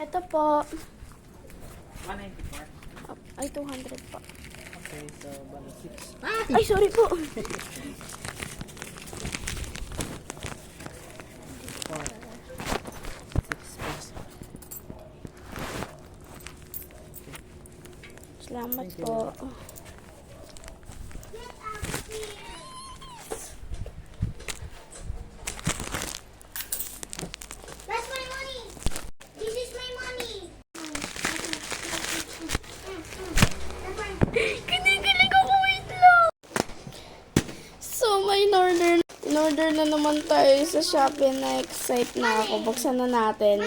Ito po. 194. Ay, 200 po. Okay, so bali 6. Ay, sorry po. 6 pesos. Salamat Thank you. po. That's my money. This is my money. That's my. Kinikilig ako, wait lang. So, may in-order na naman tayo sa Shopee na excite na ako. Buksan na natin.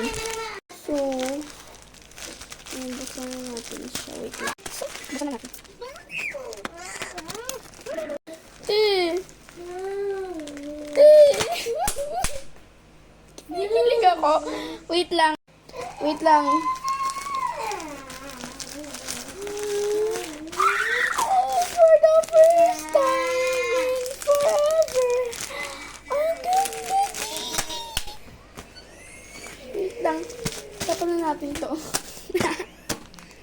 So, buksan na natin siya. Wait lang. So, buksan na natin. Kinikilig ako. Wait lang. Wait lang. For the first time in forever. Ang ganda niya. Wait lang. Tapan na natin to.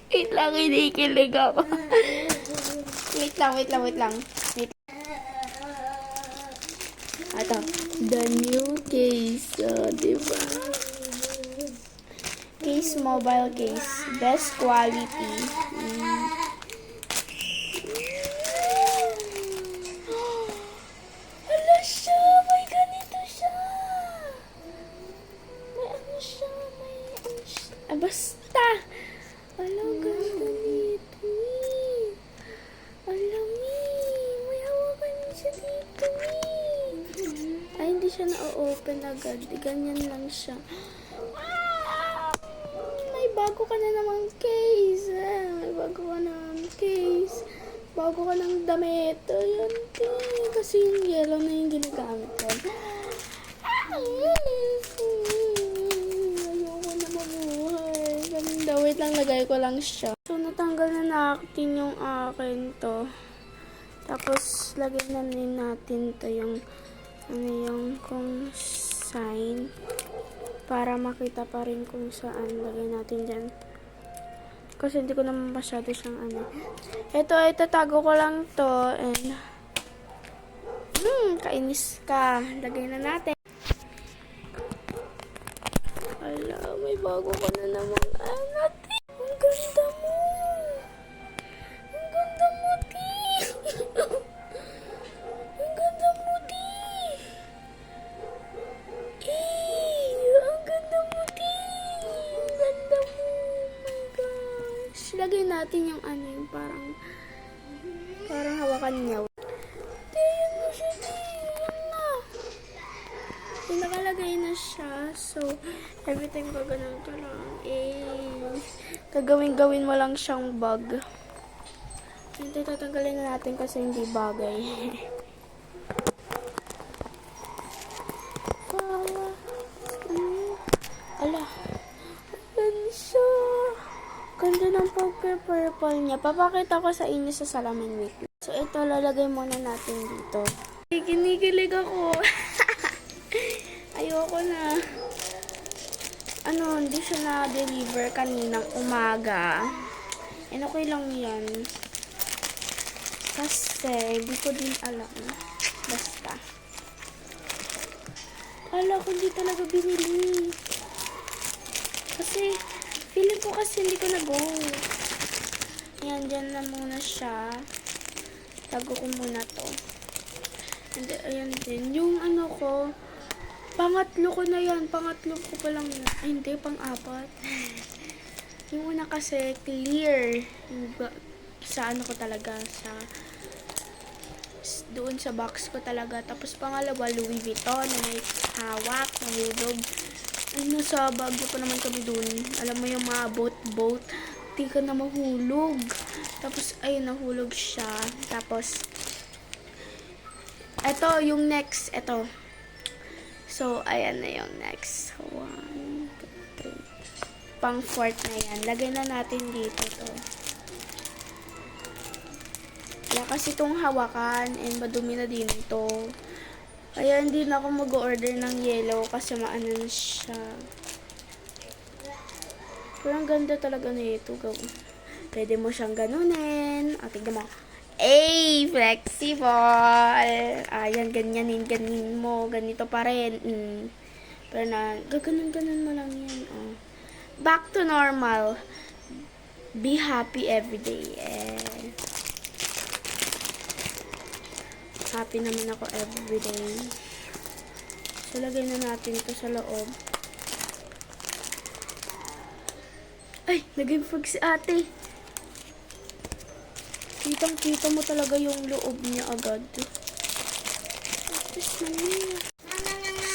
Wait lang, kinikilig ako. Wait lang. Wait. Ito. The new case. Diba? Case, mobile case. Best quality. Hala siya! May ganito siya! May ano siya? Basta! Hala, ganda nito eh. Alam may hawakan niya siya dito eh. Ay, hindi siya na-open agad. Ganyan lang siya. May bago ka na namang case. May bago ka na namang case. Bago ka ng damit. Ayan, kasi yung yellow na yung ginagamit ko. Ayoko na mabuhay. Ganda. Wait lang, lagay ko lang siya. So, natanggal na natin yung akin to. Tapos, lagay na rin natin to yung kung sign. Para makita pa rin kung saan. Lagay natin dyan. Kasi hindi ko naman masyado siyang Ito, itatago ko lang to. And, kainis ka. Lagay na natin. Ala, may bago ka na naman. Natin. Ang ganda mo. Ang ganda mo, Ti. Ang ganda mo, Ti. Ang ganda mo, Ti. Ang ganda mo. Oh my gosh. Lagay natin yung yung parang hawakan niya. Ti, yan mo siya, Ti. Yan na. Nakalagay na siya. So, every time gaganon ka lang, gagawin mo lang siyang bag. Hindi, tatanggalin na natin kasi hindi bagay. Ala. Ayan siya. Ganda ng purple niya. Papakita ko sa inyo sa salamin. Wait. So, ito, lalagay muna natin dito. Kinikilig ako. Ayoko na. Hindi siya na-deliver kaninang umaga. Okay lang yan. Kasi, hindi ko din alam. Basta. Kala ko hindi talaga binili. Kasi, feeling ko kasi hindi ko na-go. Ayan, dyan na muna siya. Tago ko muna to. And ayan din. Yung ko, pangatlo ko na yan. Pangatlo ko pa lang yan. Ay, hindi. Pang-apat. Yung una kasi, clear. Sa ko talaga. Doon sa box ko talaga. Tapos pangalawa, Louis Vuitton. Na may hawak, nahulog. Nasa Baguio pa naman kami doon. Alam mo yung mga boat. Di ka na mahulog. Tapos, ayun, nahulog siya. Tapos, eto, yung next. Eto. So, ayan na yung next. 1, 2, 3. Pang fourth na yan. Lagay na natin dito to. Wala kasi itong hawakan and madumi na din ito. Kaya hindi na ako mag-order ng yellow kasi maano na siya. Pero ang ganda talaga na ito. Pwede mo siyang ganunin. O, tignan mo. Ay, flexible. Ayan, ganyanin mo. Ganito pa rin. Pero na, gaganon mo lang yan. Oh. Back to normal. Be happy every day. Happy naman ako every day. So, lagay na natin ito sa loob. Ay, naging frog si ate. Kitang-kita mo talaga yung loob niya agad. Tapos Manila.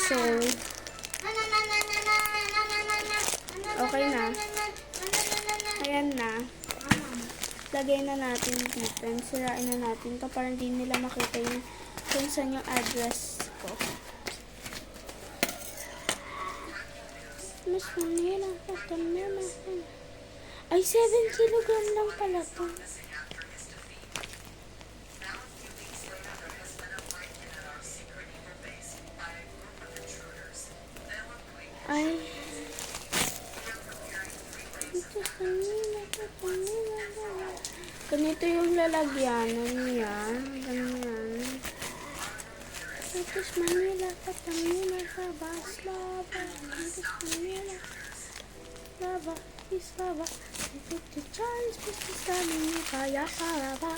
So, okay na. Ayan na. Lagay na natin dito. Sirain na natin to para hindi nila makita yung kung saan yung address ko. Mas Manila. Ay, 7 kilogram lang pala to. Ay. Ganito yung lalagyanan niya. Ganyan. Tapos Manila, Manila, Lava, Slava. Tapos Manila, Lava, Islava. Ito Charles, Mr. Stalin, kaya ka ba?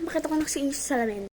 Bakit ako nagsingin sa salamin?